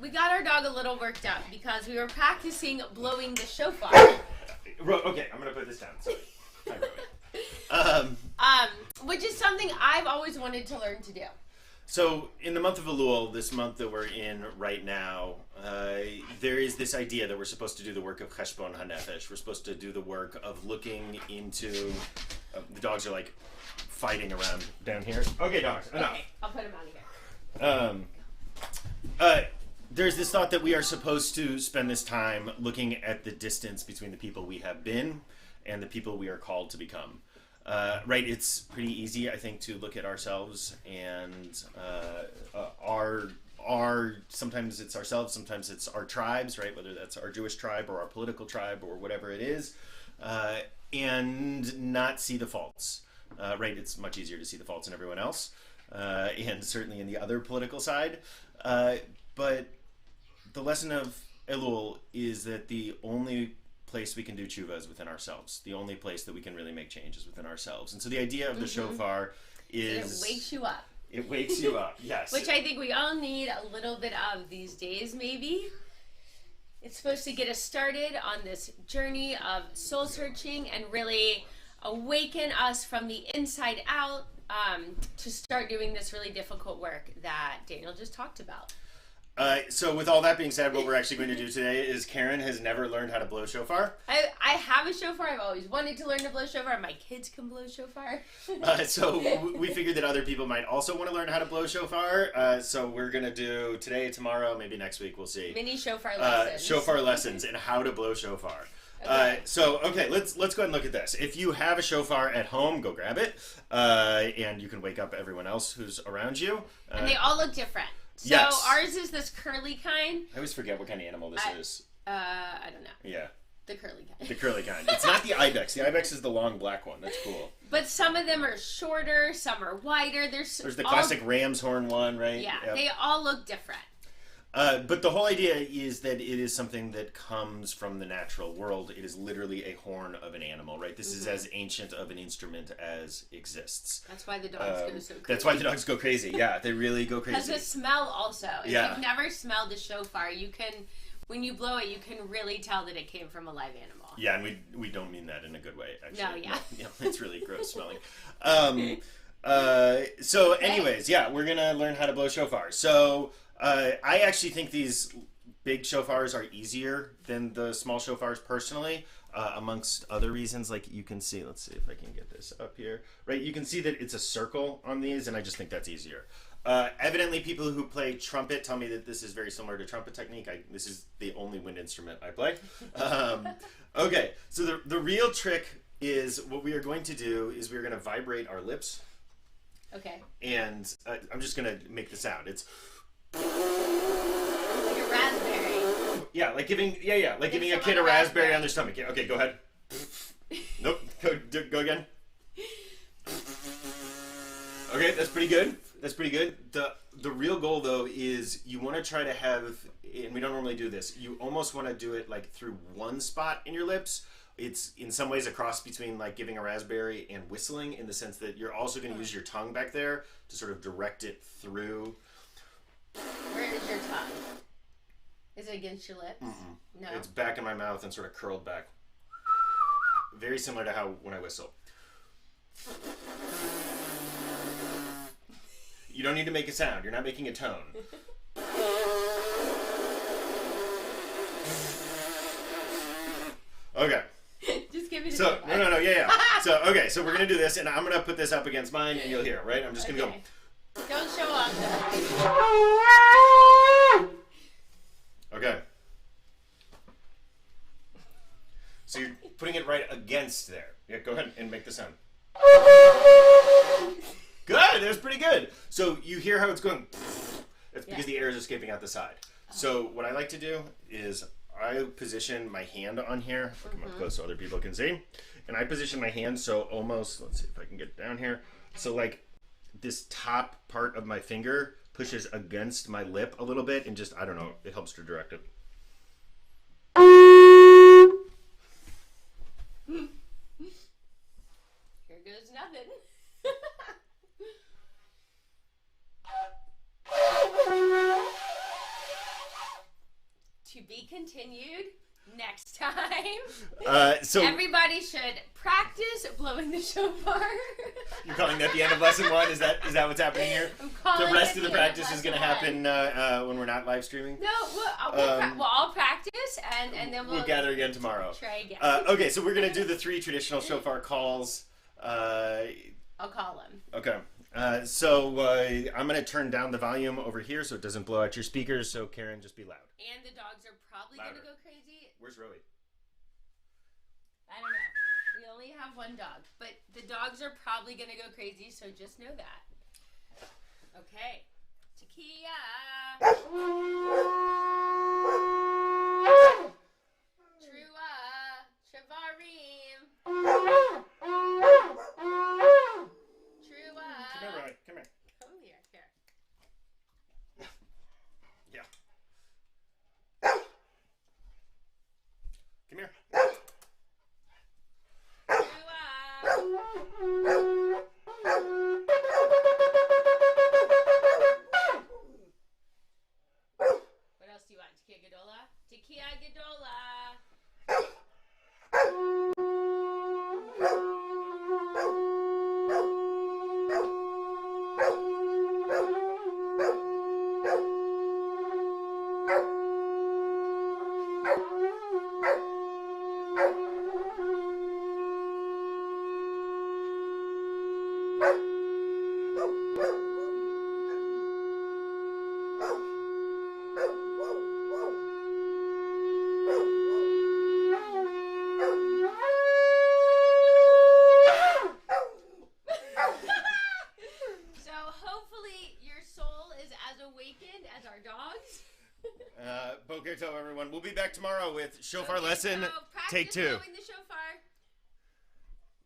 We got our dog a little worked up because we were practicing blowing the shofar. Okay, I'm gonna put this down. Sorry. Which is something I've always wanted to learn to do. So, in the month of Elul, this month that we're in right now, there is this idea that we're supposed to do the work of Cheshbon HaNefesh. We're supposed to do the work of looking into... the dogs are like fighting around down here. Okay, dogs, enough. Okay, I'll put him out of here. There's this thought that we are supposed to spend this time looking at the distance between the people we have been and the people we are called to become. Right, it's pretty easy, I think, to look at ourselves and our sometimes it's ourselves, sometimes it's our tribes, right, whether that's our Jewish tribe or our political tribe or whatever it is, and not see the faults. Right, it's much easier to see the faults in everyone else, and certainly in the other political side. But the lesson of Elul is that the only place we can do tshuva is within ourselves. The only place that we can really make change is within ourselves. And so the idea of the shofar is... It wakes you up. It wakes you up, yes. Which I think we all need a little bit of these days, maybe. It's supposed to get us started on this journey of soul searching and really awaken us from the inside out to start doing this really difficult work that Daniel just talked about. So with all that being said, what we're actually going to do today is Karen has never learned how to blow shofar. I have a shofar. I've always wanted to learn to blow shofar. My kids can blow shofar. So we figured that other people might also want to learn how to blow shofar. So we're going to do today, tomorrow, maybe next week, we'll see. Mini shofar lessons. Shofar lessons and how to blow shofar. Okay. Let's go ahead and look at this. If you have a shofar at home, go grab it. And you can wake up everyone else who's around you. And they all look different. So yes. Ours is this curly kind. I always forget what kind of animal this is. I don't know. Yeah. The curly kind. The curly kind. It's not the ibex. The ibex is the long black one. That's cool. But some of them are shorter, some are wider. There's the classic ram's horn one, right? Yeah, yep. They all look different. But the whole idea is that it is something that comes from the natural world. It is literally a horn of an animal, right? This is as ancient of an instrument as exists. That's why the dogs go so crazy. That's why the dogs go crazy. Yeah, they really go crazy. Because the smell also. If yeah. you've never smelled a shofar, you can, when you blow it, you can really tell that it came from a live animal. Yeah, and we don't mean that in a good way, actually. No, yeah. No, it's really gross smelling. So anyways, yeah, we're going to learn how to blow shofar. So... I actually think these big shofars are easier than the small shofars personally, amongst other reasons. Like you can see, let's see if I can get this up here. Right, you can see that it's a circle on these, and I just think that's easier. Evidently, people who play trumpet tell me that this is very similar to trumpet technique. This is the only wind instrument I play. Okay, so the real trick is what we are going to do is we're going to vibrate our lips. Okay. And I'm just going to make the sound. It's... Like a raspberry. Yeah, like giving a kid a raspberry on their stomach. Yeah, okay, go ahead. Nope, go again. Okay, that's pretty good. That's pretty good. The real goal though is you want to try to have, and we don't normally do this, you almost want to do it like through one spot in your lips. It's in some ways a cross between like giving a raspberry and whistling, in the sense that you're also going to use your tongue back there to sort of direct it through. Where is your tongue? Is it against your lips? Mm-mm. No. It's back in my mouth and sort of curled back. Very similar to how when I whistle. You don't need to make a sound. You're not making a tone. Okay. Just give me the So, no, yeah. So, okay, so we're going to do this, and I'm going to put this up against mine, and you'll hear it, right? I'm just going to go... Don't show off though. Okay. So you're putting it right against there. Yeah, go ahead and make the sound. Good, that's pretty good. So you hear how it's going. That's because the air is escaping out the side. So what I like to do is I position my hand on here. I'll come up close so other people can see. And I position my hand so almost, let's see if I can get down here. So like this top part of my finger pushes against my lip a little bit and just, I don't know, it helps to direct it. Here goes nothing. be continued next time. So everybody should practice blowing the shofar. You're calling that the end of lesson 1? Is that what's happening here? I'm calling the rest of the end practice is going to happen when we're not live streaming? No, we'll all practice and then we'll gather again tomorrow. Try again. Okay, so we're going to do the 3 traditional shofar calls. I'll call them. Okay. So I'm going to turn down the volume over here so it doesn't blow out your speakers. So Karen, just be loud. And the dogs are probably going to go crazy. Where's Rowie? I don't know. We only have one dog, but the dogs are probably going to go crazy, so just know that. Okay. Tekiah. Trua. Shavarim. Trua. Come here, Rowie. Come here. Come here. Here. Yeah. Come here. What else do you want? Tekiah Gedola? Tekiah Gedola! Bogards, everyone. We'll be back tomorrow with Shofar lesson. Take 2.